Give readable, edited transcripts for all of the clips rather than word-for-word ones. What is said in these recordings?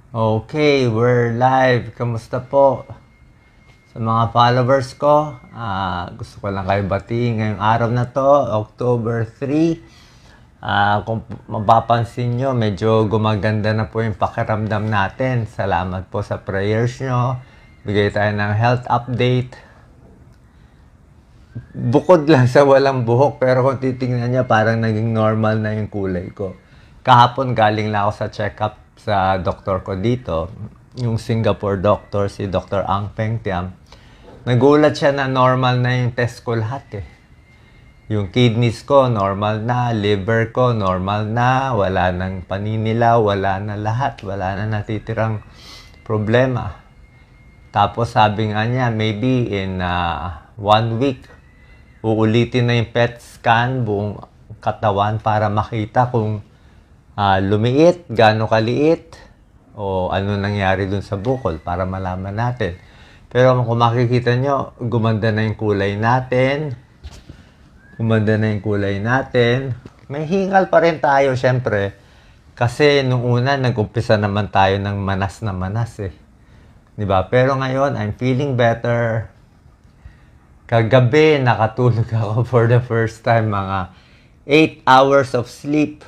Okay, we're live. Kamusta po? Sa mga followers ko, gusto ko lang kayo batiin ngayong araw na to, October 3. Kung mapapansin nyo, medyo gumaganda na po yung pakiramdam natin. Salamat po sa prayers nyo. Bigay tayo ng health update. Bukod lang sa walang buhok, pero kung titingnan niya, parang naging normal na yung kulay ko. Kahapon galing lang ako sa check-up sa doktor ko dito, yung Singapore doctor, si Dr. Ang Peng Tiam. Nagulat siya na normal na yung test ko lahat eh. Yung kidneys ko, normal na. Liver ko, normal na. Wala nang paninilaw, wala na lahat. Wala na natitirang problema. Tapos sabi nga niya, maybe in 1 week, uulitin na yung PET scan buong katawan para makita kung lumiit, gaano kaliit, o ano nangyari dun sa bukol para malaman natin. Pero kung makikita nyo, gumanda na yung kulay natin. Gumanda na yung kulay natin. May hingal pa rin tayo, syempre. Kasi nung una, nag-umpisa naman tayo ng manas na manas eh. Diba? Pero ngayon, I'm feeling better. Kagabi, nakatulog ako for the first time, mga 8 hours of sleep.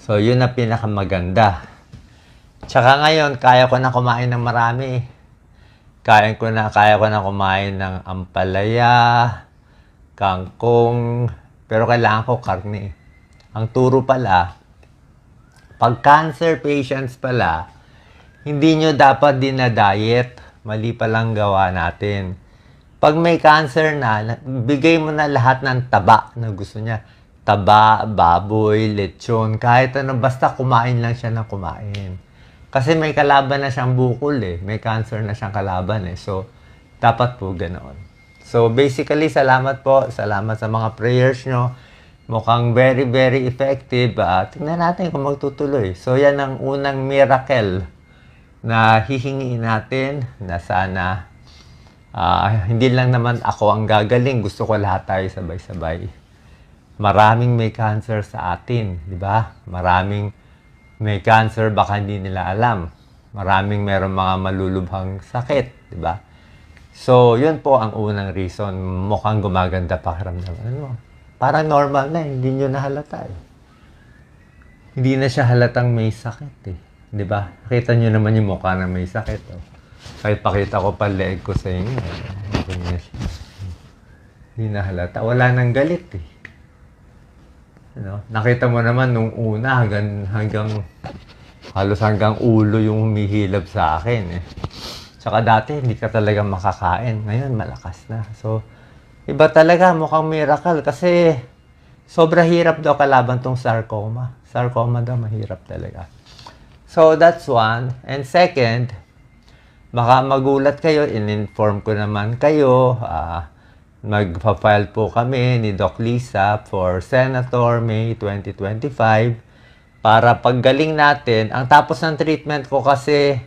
So, yun na pinakamaganda. Tsaka ngayon, kaya ko na kumain ng marami. Kaya ko na kumain ng ampalaya, kangkong, pero kailangan ko karne. Ang turo pala, pag cancer patients pala, hindi nyo dapat dinadiet. Mali palang gawa natin. Pag may cancer na, bigay mo na lahat ng taba na gusto niya. Taba, baboy, lechon, kahit ano, basta kumain lang siya ng kumain. Kasi may kalaban na siyang bukol eh. May cancer na siyang kalaban eh. So, dapat po ganoon. So, basically, salamat po. Salamat sa mga prayers nyo. Mukhang very, very effective. Tingnan natin kung magtutuloy. So, yan ang unang miracle na hihingiin natin na sana hindi lang naman ako ang gagaling. Gusto ko lahat tayo sabay-sabay. Maraming may cancer sa atin, di ba? Maraming may cancer, baka hindi nila alam. Maraming meron mga malulubhang sakit, di ba? So, yun po ang unang reason. Mukhang gumaganda pakiramdam. Ano? Parang normal na, hindi nyo nahalata eh. Hindi na siya halatang may sakit eh. Di ba? Nakita nyo naman yung mukha na may sakit. Oh. Kahit pakita ko pa leg ko sa inyo. Hindi na halata. Wala nang galit eh. Nakita mo naman nung una hanggang halos hanggang ulo yung humihilab sa akin eh. Tsaka dati hindi ka talaga makakain. Ngayon malakas na. So, iba talaga, mukhang miracle kasi sobra hirap daw kalaban tong sarcoma. Sarcoma daw mahirap talaga. So, that's one. And second, baka magulat kayo, in-inform ko naman kayo, magpa-file po kami ni Doc Lisa for Senator May 2025 para paggaling natin. Ang tapos ng treatment ko kasi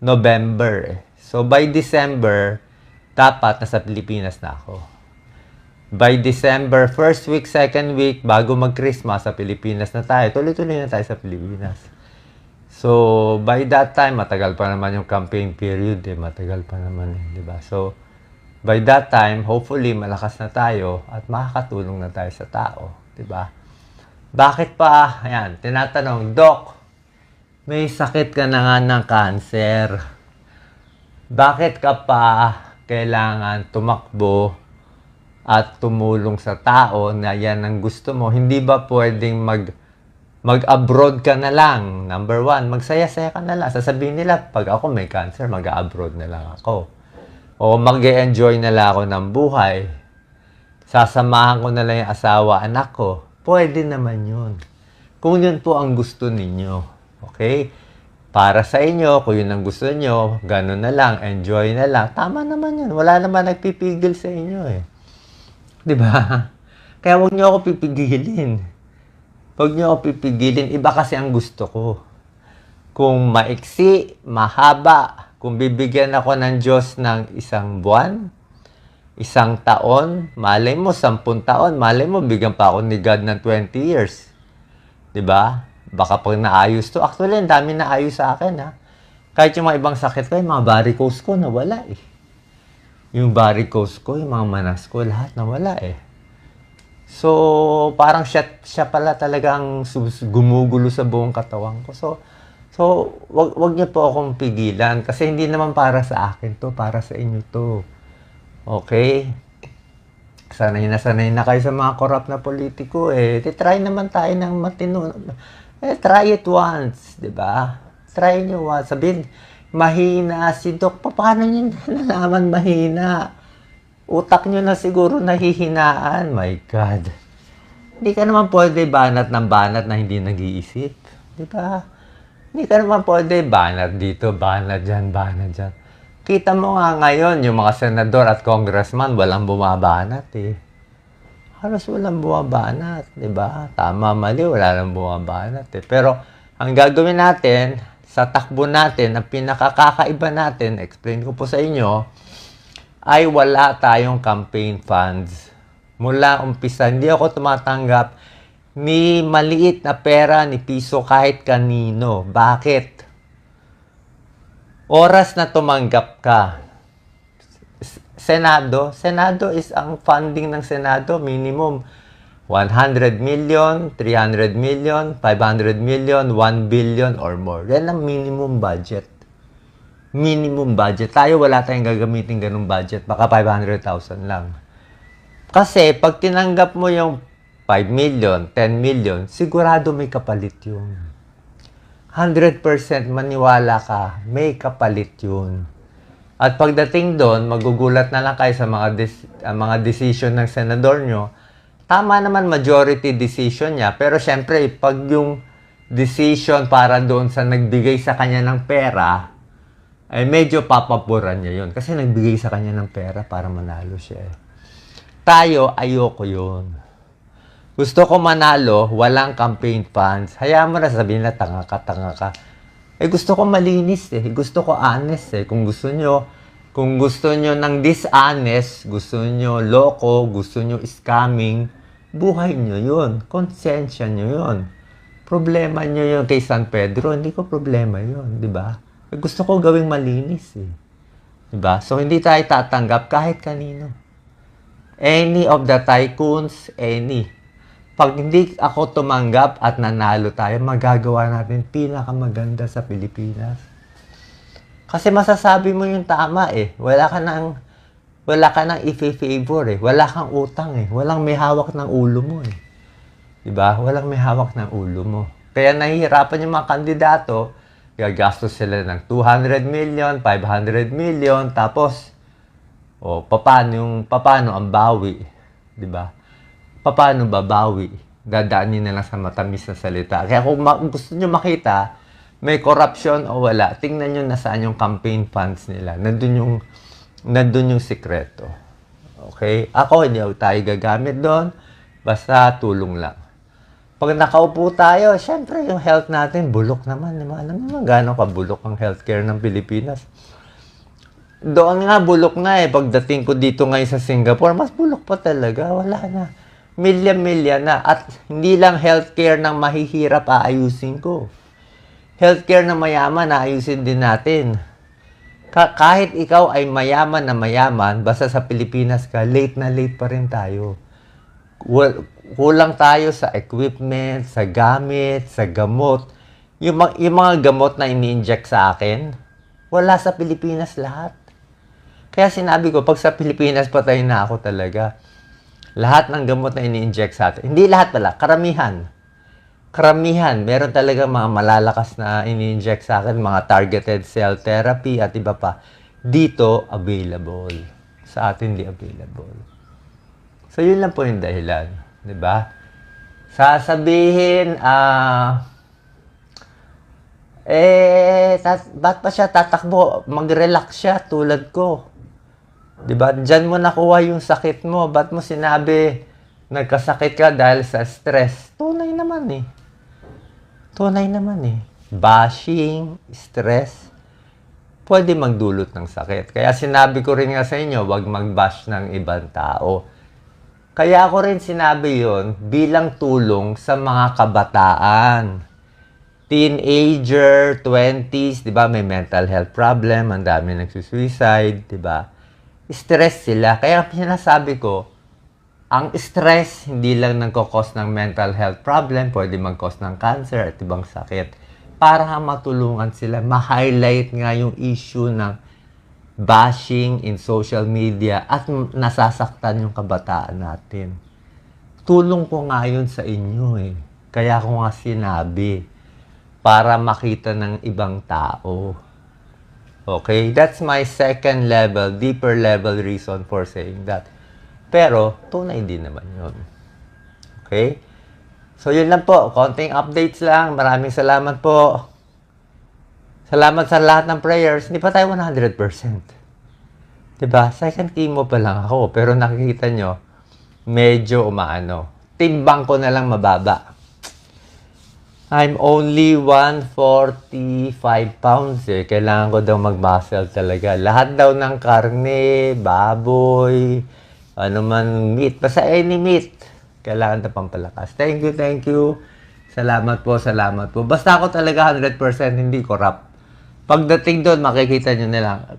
November. So by December, dapat nasa Pilipinas na ako. By December, first week, second week, bago mag-Christmas sa Pilipinas na tayo. Tuloy-tuloy na tayo sa Pilipinas. So by that time, matagal pa naman yung campaign period eh. Matagal pa naman eh, di ba? So by that time, hopefully, malakas na tayo at makakatulong na tayo sa tao. Diba? Bakit pa? Ayan, tinatanong, Doc, may sakit ka na nga ng cancer. Bakit ka pa kailangan tumakbo at tumulong sa tao na yan ang gusto mo? Hindi ba pwedeng mag-abroad ka na lang? Number one, magsaya-saya ka na lang. Sasabihin nila, pag ako may cancer, mag-abroad na lang ako. O mag-e-enjoy na lang ako ng buhay. Sasamahan ko na lang yung asawa, anak ko. Pwede naman yun. Kung yun po ang gusto ninyo. Okay? Para sa inyo, kung yun ang gusto nyo, ganun na lang, enjoy na lang. Tama naman yun. Wala naman nagpipigil sa inyo eh. Diba? Kaya huwag nyo ako pipigilin. Huwag nyo ako pipigilin. Iba kasi ang gusto ko. Kung maiksi, mahaba, kung bibigyan ako ng Diyos ng 1 buwan, 1 taon, malay mo 10 taon, malay mo bigyan pa ako ni God ng 20 years. 'Di ba? Baka pag naayos to, actually, ang dami naayos sa akin, ha. Kahit yung mga ibang sakit ko, yung mga varicose ko, nawala eh. Yung varicose ko, yung mga manas ko, lahat nawala eh. So, parang siya pala talagang gumugulo sa buong katawan ko. So wag niyo po akong pigilan kasi hindi naman para sa akin to, para sa inyo to. Okay? Sanay na kayo sa mga corrupt na politiko eh. Try naman tayo ng matino. Try it once, 'di ba? Try niyo once. Sabihin, mahina si Doc. Paano niyo nalaman mahina? Utak niyo na siguro nahihinaan. My God. Hindi ka naman pwede banat ng banat na hindi nag-iisip. 'Di ba? Hindi ka naman pwede banat dito, banat dyan, banat dyan. Kita mo nga ngayon, yung mga senador at congressman, walang bumabanat eh. Halos walang bumabanat, di ba? Tama, mali, wala lang bumabanat eh. Pero, ang gagawin natin, sa takbo natin, ang pinakakakaiba natin, explain ko po sa inyo, ay wala tayong campaign funds. Mula umpisa, hindi ako tumatanggap ni maliit na pera ni piso kahit kanino. Bakit? Oras na tumanggap ka. Senado is ang funding ng Senado, minimum 100 million, 300 million, 500 million, 1 billion or more. Yan ang minimum budget. Minimum budget. Tayo wala tayong gagamitin ganung budget. Baka 500,000 lang. Kasi pag tinanggap mo yung 5 million, 10 million, sigurado may kapalit yun. 100% maniwala ka, may kapalit yun. At pagdating doon, magugulat na lang kayo sa mga decision ng senador nyo. Tama naman majority decision niya, pero syempre, pag yung decision para doon sa nagbigay sa kanya ng pera, ay medyo papapuran niya yun. Kasi nagbigay sa kanya ng pera para manalo siya. Tayo, ayoko yun. Gusto ko manalo, walang campaign funds. Hayaan mo na sabihin na tanga ka. Eh gusto ko malinis eh. Gusto ko honest eh. Kung gusto nyo ng dishonest, gusto nyo loko, gusto nyo scamming, buhay nyo yun. Konsensya nyo yun. Problema nyo yun kay San Pedro, hindi ko problema yun, di ba? Eh, gusto ko gawing malinis eh. Di ba? So hindi tayo tatanggap kahit kanino. Any of the tycoons, any. Pag hindi ako tumanggap at nanalo tayo, magagawa natin pinakamaganda sa Pilipinas. Kasi masasabi mo yung tama eh. Wala ka nang i-favor eh. Wala kang utang eh. Walang may hawak ng ulo mo eh. Diba? Walang may hawak ng ulo mo. Kaya nahihirapan yung mga kandidato, gagastos sila ng 200 million, 500 million, tapos, paano ang bawi? Diba? Paano babawi? Dadaanin na lang sa matamis na salita. Kaya kung gusto nyo makita, may corruption o wala, tingnan nyo na saan yung campaign funds nila. Nandun yung sikreto. Okay? Ako, hindi tayo gagamit doon. Basta tulong lang. Pag nakaupo tayo, syempre yung health natin, bulok naman. Alam naman gano'n kabulok ang healthcare ng Pilipinas. Doon nga, bulok na eh. Pagdating ko dito ngayon sa Singapore, mas bulok pa talaga. Wala na. Milya-milya na. At hindi lang healthcare ng mahihirap aayusin ko. Healthcare ng mayaman, aayusin din natin. Kahit ikaw ay mayaman na mayaman, basta sa Pilipinas ka, late na late pa rin tayo. Kulang tayo sa equipment, sa gamit, sa gamot. Yung mga gamot na ini-inject sa akin, wala sa Pilipinas lahat. Kaya sinabi ko, pag sa Pilipinas patay na ako talaga. Lahat ng gamot na ini-inject sa atin. Hindi lahat pala, karamihan. Meron talaga mga malalakas na ini-inject sa akin, mga targeted cell therapy at iba pa. Dito, available. Sa atin, di available. So, yun lang po yung dahilan. Diba? Sasabihin, ba't pa siya tatakbo? Mag-relax siya tulad ko. Diba? Diyan mo nakuha yung sakit mo. Ba't mo sinabi nagkasakit ka dahil sa stress? Tunay naman eh. Bashing, stress, pwede magdulot ng sakit. Kaya sinabi ko rin nga sa inyo, wag mag-bash ng ibang tao. Kaya ako rin sinabi yon bilang tulong sa mga kabataan. teenager, 20s, di ba, may mental health problem, ang dami nagsusuicide, di ba? Stress sila. Kaya sinasabi ko, ang stress hindi lang nagkakos ng mental health problem, pwede mag-cause ng cancer at ibang sakit. Para matulungan sila, ma-highlight nga yung issue ng bashing in social media at nasasaktan yung kabataan natin. Tulong ko nga yun sa inyo eh. Kaya ko nga sinabi, para makita ng ibang tao. Okay? That's my second level, deeper level reason for saying that. Pero, tunay din naman yun. Okay? So, yun lang po. Konting updates lang. Maraming salamat po. Salamat sa lahat ng prayers. Hindi pa tayo 100%. Diba? Second chemo pa lang ako. Pero nakikita nyo, medyo umaano. Timbang ko na lang mababa. I'm only 145 pounds eh. Kailangan ko daw mag-muscle talaga. Lahat daw ng karne, baboy, ano man meat. Basta any meat. Kailangan na pampalakas. Thank you, thank you. Salamat po, salamat po. Basta ako talaga 100% hindi corrupt. Pagdating doon, makikita nyo nila.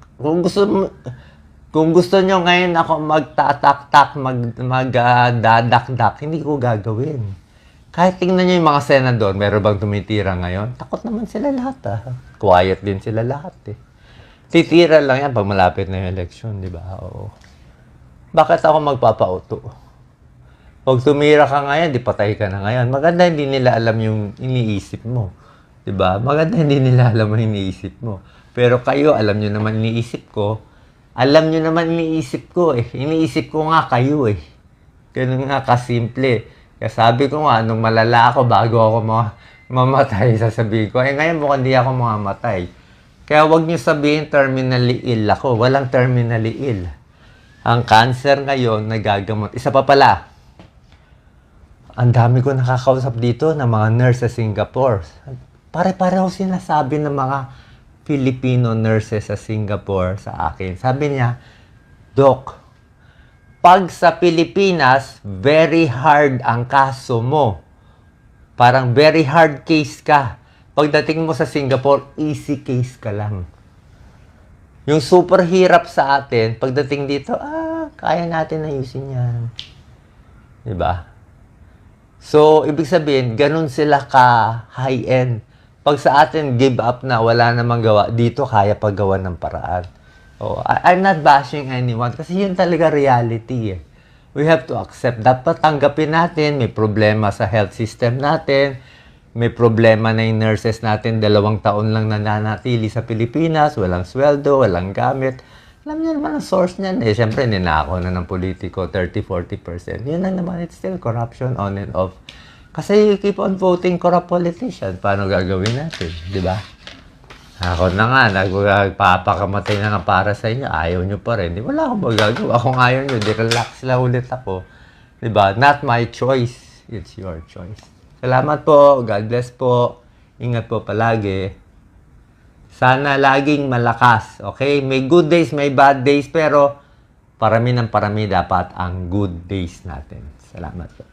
Kung gusto nyo ngayon ako magtatak-tak, magdadakdak, hindi ko gagawin. Kahit tingnan nyo yung mga senador, meron bang tumitira ngayon? Takot naman sila lahat Quiet din sila lahat Titira lang yan pag malapit na yung eleksyon, di ba? Oo. Bakit ako magpapauto? Pag tumira ka ngayon, di patay ka na ngayon. Maganda hindi nila alam yung iniisip mo. Di ba? Maganda hindi nila alam yung iniisip mo. Pero kayo, alam nyo naman iniisip ko. Alam nyo naman iniisip ko Iniisip ko nga kayo Ganun nga kasimple. Kaya sabi ko nga, nung malala ako, bago ako mamatay, sasabihin ko, ngayon mukhang hindi ako mamamatay. Kaya wag niyo sabihin terminally ill ako. Walang terminally ill. Ang cancer ngayon, nagagamot. Isa pa pala, ang dami ko nakakausap dito ng mga nurse sa Singapore. Pare-pareho sinasabi ng mga Filipino nurses sa Singapore sa akin. Sabi niya, Doc, pag sa Pilipinas, very hard ang kaso mo. Parang very hard case ka. Pagdating mo sa Singapore, easy case ka lang. Yung super hirap sa atin, pagdating dito, kaya natin ayusin yan. Diba? So, ibig sabihin, ganun sila ka high-end. Pag sa atin, give up na, wala namang gawa. Dito, kaya paggawa ng paraan. Oh, I'm not bashing anyone kasi yun talaga reality We have to accept. Dapat tanggapin natin, may problema sa health system natin, may problema na yung nurses natin, 2 taon lang nananatili sa Pilipinas, walang sweldo, walang gamit. Alam niyo naman ang source niyan Siyempre, ninakaw na ng politiko, 30-40%. Yun lang naman, it's still corruption on and off. Kasi you keep on voting corrupt politicians. Paano gagawin natin? Di ba? Ako na nga, nagpapakamatay na nga para sa inyo. Ayaw nyo pa rin. Wala akong magagawa. Kung ayaw nyo, relax lang ulit ako. Diba? Not my choice. It's your choice. Salamat po. God bless po. Ingat po palagi. Sana laging malakas. Okay? May good days, may bad days. Pero parami ng parami dapat ang good days natin. Salamat po.